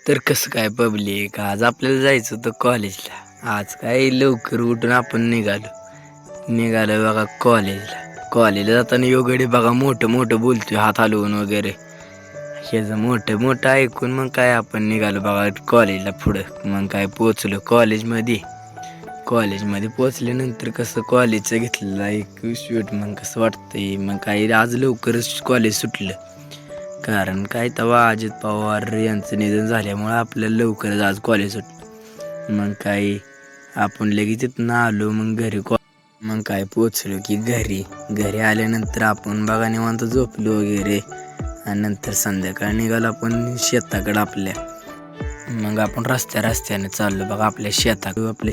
तर कसं काय पब्लिक, आज आपल्याला जायचं होतं कॉलेजला. आज काय लवकर उठून आपण निघालो बघा कॉलेजला जाताना योगडे बघा मोठं मोठं बोलतोय हात हलवून वगैरे. ह्याचं मोठं मोठं ऐकून मग काय आपण निघालो बघा कॉलेजला पुढं. मग काय पोचलो कॉलेजमध्ये पोचल्यानंतर कसं कॉलेजचं घेतलेलं एक शूट. मग कसं वाटतंय, मग काय आज लवकरच कॉलेज सुटलं. कारण काय तेव्हा अजित पवार यांचं निधन झाल्यामुळं आपल्याला लवकरच आज कॉलेज सुटलं. मग काय आपण लगेच तिथनं आलो. मग मग काय पोचलो की घरी आल्यानंतर आपण बघा निवांत झोपलो वगैरे. आणि नंतर संध्याकाळी निघालो आपण शेताकडं आपल्या. मग आपण रस्त्याने चाललो बघा आपल्या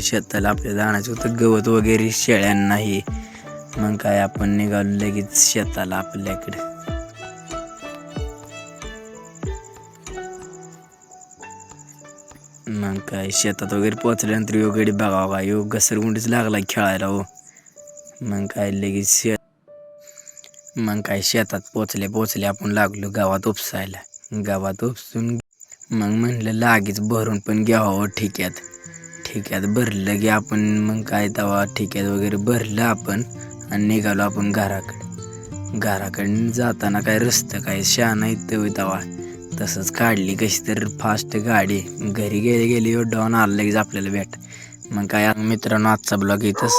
शेताला आपल्या जाण्याचं होतं. गवत वगैरे शेळ्यांनाही. मग काय आपण निघालो लगेच शेताला आपल्याकडे. मग काय शेतात वगैरे पोचल्यानंतर योगडी बघावा योग घसरगुंडीच लागला खेळायला हो. मग काय लगेच मग काय शेतात पोचले आपण लागलो गावात उपसायला. गावात उपसून मग म्हणलं लागेच भरून पण घ्यावं ठिक्यात भरलं की आपण. मग काय तेव्हा ठिक्यात वगैरे भरलं आपण आणि निघालो आपण घराकडे जाताना काय रस्तं काय शहाणा येतं तेव्हा तसंच काढली कशी तर फास्ट गाडी. घरी गेले डाऊन आलं लगेच आपल्याला भेट. मग काय मित्रांनो, आजचा ब्लॉग इथंच